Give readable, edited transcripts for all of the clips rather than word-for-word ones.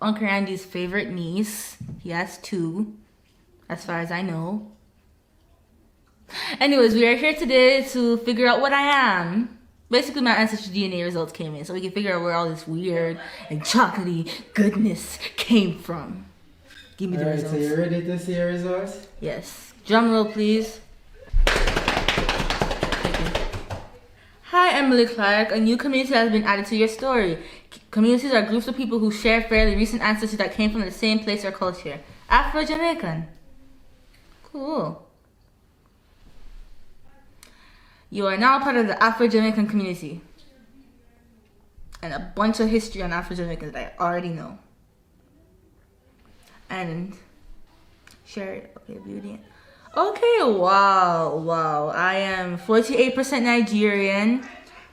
Uncle Randy's favorite niece. He has two, as far as I know. Anyways, we are here today to figure out what I am. Basically, my Ancestry DNA results came in, so we can figure out where all this weird and chocolatey goodness came from. Give me the results. So you ready to see your results? Yes. Drum roll, please. Thank you. Hi, Emily Clark. A new community has been added to your story. Communities are groups of people who share fairly recent ancestry that came from the same place or culture. Afro-Jamaican. Cool. You are now part of the Afro-Jamaican community. And a bunch of history on Afro-Jamaicans that I already know. And share it. Okay, beauty. Okay, wow. I am 48% Nigerian.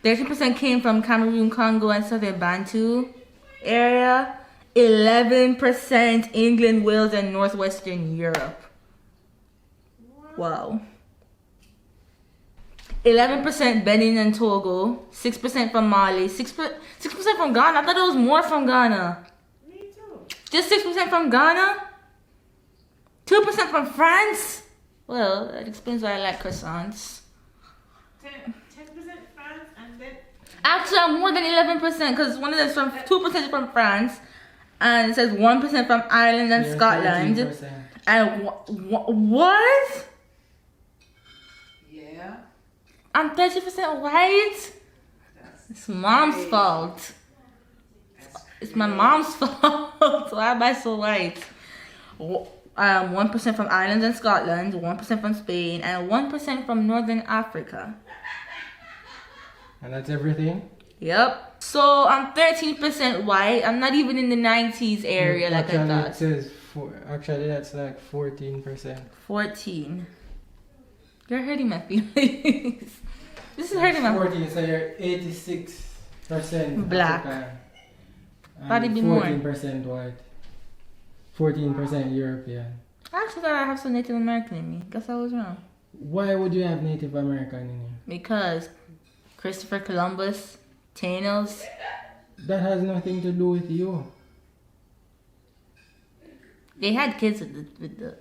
13% came from Cameroon, Congo, and Southern Bantu area. 11% England, Wales, and Northwestern Europe. Wow. 11% Benin and Togo. 6% from Mali. 6% from Ghana. I thought it was more from Ghana. Me too. Just 6% from Ghana? 2% from France? Well, that explains why I like croissants. 10% France and then... Actually, I'm more than 11% because one of them is from 2% is from France, and it says 1% from Ireland and Scotland. 13%. And what? Yeah. I'm 30% white. It's mom's fault. It's my mom's fault. Why am I so white? 1% from Ireland and Scotland, 1% from Spain, and 1% from Northern Africa. And that's everything? Yep. So I'm 13% white. I'm not even in the 90s area like I thought. It says actually that's like 14%. 14. You're hurting my feelings. This is hurting my 14, so you're 86% black. African, That'd and be more. 14% white. 14% European. I actually thought I have some Native American in me. Guess I was wrong. Why would you have Native American in you? Because Christopher Columbus, Taínos. That has nothing to do with you. They had kids with the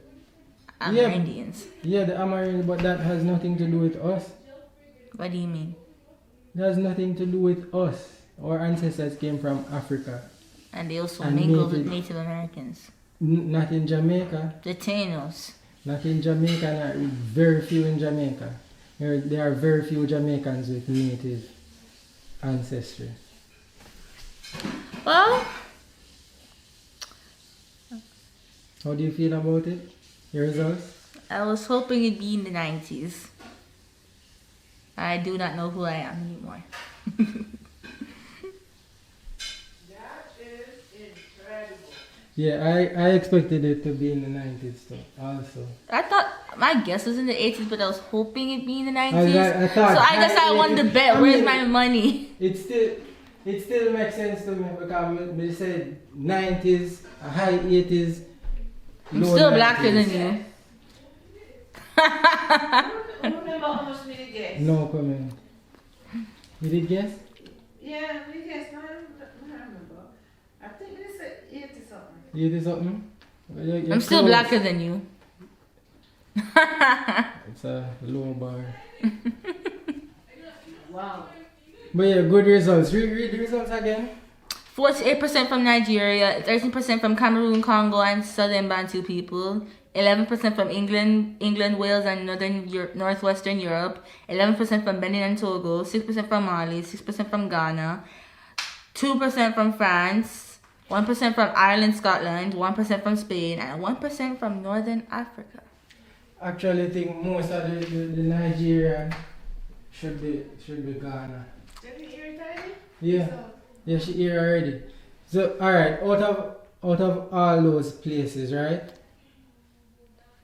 Amerindians. Yeah, the Amerindians, but that has nothing to do with us. What do you mean? It has nothing to do with us. Our ancestors came from Africa. And they also And mingled with Native Americans. Not in Jamaica. The Taínos. Not in Jamaica, very few in Jamaica. There are very few Jamaicans with native ancestry. Well, How do you feel about it? Your results? I was hoping it'd be in the 90s. I do not know who I am anymore. That is incredible. Yeah, I expected it to be in the 90s too, also. I thought my guess was in the 80s, but I was hoping it'd be in the 90s. I thought, so I guess I won the bet. Where's my money? It still makes sense to me because we said 90s, high 80s, I'm low still 90s. blacker than you. Remember how much we did guess? No comment. You did guess? Yeah, we guessed. I remember. I think we said 80 something. You did something? Well, you're I'm still close. blacker than you. It's a low bar. Wow. But yeah, good results. Read the results again. 48% from Nigeria, 13% from Cameroon, Congo, and Southern Bantu people, 11% from England, Wales, and Northwestern Europe, 11% from Benin and Togo, 6% from Mali, 6% from Ghana, 2% from France, 1% from Ireland, Scotland, 1% from Spain, and 1% from Northern Africa. Actually, I think most of the Nigerian should be Ghana. Did you hear it already? Yeah. So, Yeah, she here already. So, alright, out of all those places, right?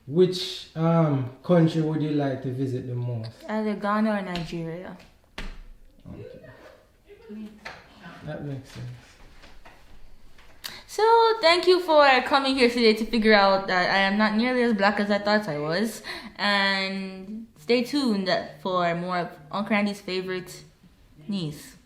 Which country would you like to visit the most? Either Ghana or Nigeria. Okay. That makes sense. So, thank you for coming here today to figure out that I am not nearly as black as I thought I was. And stay tuned for more of Uncle Randy's favorite niece.